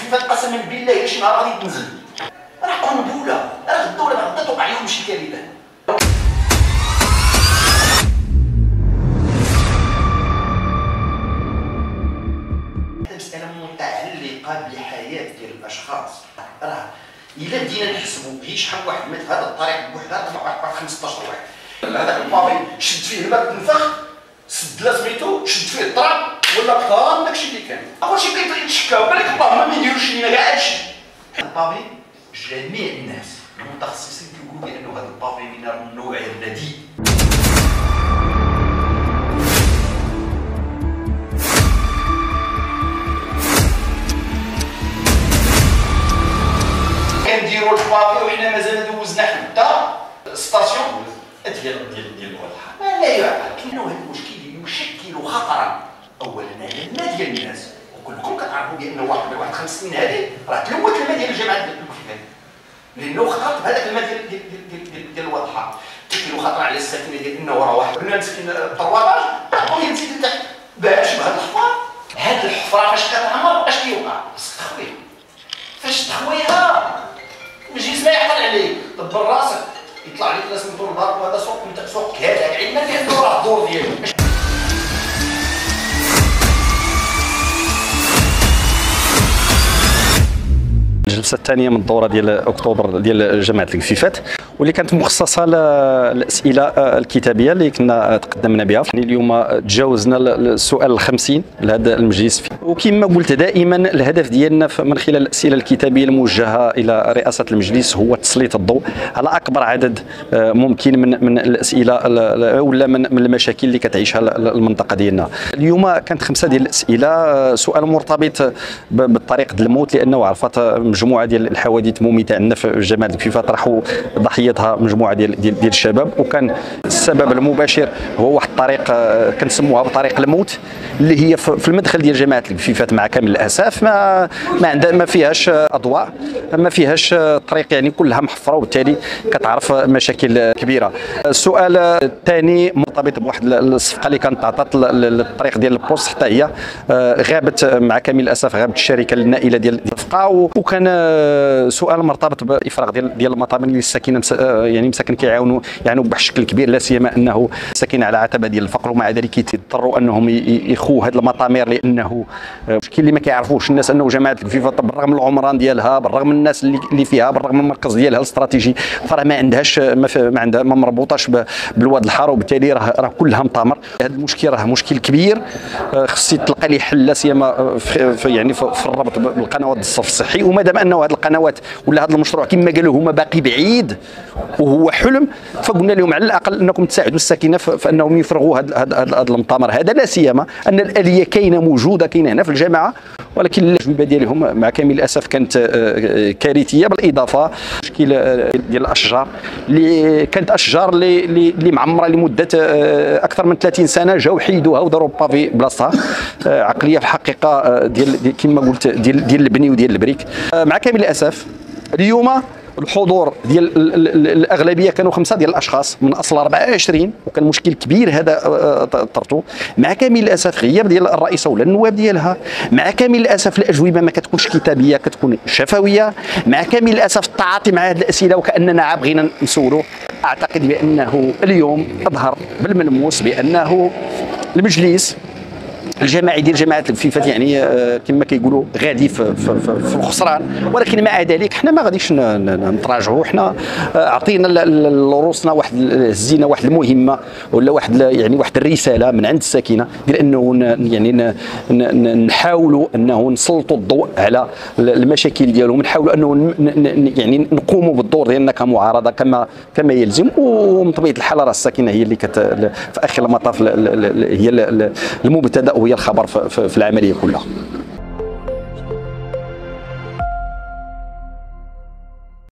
الكفيفات قسما بالله شي نهار غادي تنزل. راه قنبله، راه الدوله غدا توقع عليهم شي كارثه. مسألة متعلقة بالحياة ديال الأشخاص. راه إلا بدينا نحسبوا غير شحال واحد مات في هذا الطريق بوحدها واحد 15 واحد. هذاك البابي شد فيه الماء تنفخ، سد لا سميتو، شد فيه التراب ولا بطال داكشي اللي كان. أول شي كيتشكاو بالك اللهم ما يديروش لينا كاع هادشي. البابي جميع الناس المتخصصين كيقولوا بأنه هذا البابي من النوع الرديء. كنديروا البابي وحنا مازال دوزنا حتى ستاسيون ديال الوضح. ما لا يعقل كأنه هذا المشكل يشكل خطرا اولا على الماء ديال الناس، وكلكم كتعرفوا بان واحد 5 سنين هذه راه تلوث الماء ديال الجامعه الكفيفات، لانه خطرت بهذاك الماء ديال الوضحه. كيلو خطر على الساكنه ديال انه راه واحد بنا مسكين الطرواباج بغا ينزل لتحت باش بهذا الحفار. هذه الحفره فاش كتعمر اش كيوقع؟ التخويه. فاش تخويها المجلس ما يعقل عليك، دبر راسك يطلع لك ناس من طول البارك وهذا سوق كهذاك علما بانه راه الدور ديالو. الجلسه الثانيه من الدوره ديال اكتوبر ديال جامعه الكفيفات، واللي كانت مخصصه للاسئله الكتابيه اللي كنا تقدمنا بها. يعني اليوم تجاوزنا السؤال ال50 لهذا المجلس، وكما قلت دائما الهدف ديالنا من خلال الاسئله الكتابيه الموجهه الى رئاسه المجلس هو تسليط الضوء على اكبر عدد ممكن من الاسئله ولا من المشاكل اللي كتعيشها المنطقه ديالنا. اليوم كانت 5 ديال الاسئله. سؤال مرتبط بالطريق ديال الموت، لانه عرفت مجموعه ديال الحوادث مميته عندنا في جامعه الكفيفات راحوا ضحيتها مجموعه ديال الشباب، وكان السبب المباشر هو واحد الطريق كنسموها بطريق الموت اللي هي في المدخل ديال جامعه الكفيفات. مع كامل الاسف ما فيهاش اضواء، ما فيهاش طريق، يعني كلها محفره، وبالتالي كتعرف مشاكل كبيره. السؤال الثاني مرتبط بواحد الصفقه اللي كانت عطات للطريق ديال البوست، حتى هي غابت مع كامل الاسف، غابت الشركه النائله ديال الصفقه. وكان سؤال مرتبط بافراغ ديال المطامن اللي الساكنه يعني مساكن كيعاونوا بواحد الشكل كبير، لا سيما انه ساكن على عتبه ديال الفقر، ومع ذلك كيضطروا انهم يخوا هذه المطامير، لانه المشكل اللي ما كيعرفوش الناس انه جامعه الكفيفات بالرغم من العمران ديالها، بالرغم من الناس اللي فيها، بالرغم من المركز ديالها الاستراتيجي، فراه ما عندهاش ما مربوطاش بالواد الحار، وبالتالي راه كلها مطامر. هذا المشكل راه مشكل كبير، خص تلقى ليه حل، لا سيما يعني في الربط بالقنوات الصرف الصحي. وما دام انه هذه القنوات ولا هذا المشروع كما قالوا هما باقي بعيد وهو حلم، فقلنا لهم على الاقل انكم تساعدوا الساكنه في انهم يفرغوا هذا المطامر هذا، لا سيما ان الاليه كاينه موجوده هنا في الجامعه، ولكن الاجوبه ديالهم مع كامل الاسف كانت كارثيه. بالاضافه مشكل ديال الاشجار اللي كانت اشجار اللي معمره لمده اكثر من 30 سنه، جاوا حيدوها وداروا بافي بلاصتها. عقليه في الحقيقه ديال كما قلت ديال البني وديال البريك. مع كامل الاسف اليوم الحضور ديال الاغلبيه كانوا 5 ديال الاشخاص من اصل 24، وكان مشكل كبير هذا طرتو. مع كامل الاسف غياب ديال الرئيسه ولا النواب ديالها، مع كامل الاسف الاجوبه ما كتكونش كتابيه، كتكون شفويه، مع كامل الاسف التعاطي مع هذه الاسئله وكاننا عا بغينا نسولوا. اعتقد بانه اليوم اظهر بالملموس بانه المجلس الجماعي ديال جامعه الكفيفات يعني كما كيقولوا غادي في الخسران، ولكن مع ذلك حنا ما غاديش نتراجعوا. حنا عطينا لروسنا هزينا واحد المهمه ولا واحد الرساله من عند الساكنه ديال انه يعني نحاولوا انه نسلطوا الضوء على المشاكل ديالهم، نحاولوا انه يعني نقوموا بالدور ديالنا كمعارضه كما يلزم. ومن طبيعه الحال راه الساكنه هي اللي في اخر المطاف هي المبتدا وهي الخبر في العمليه كلها.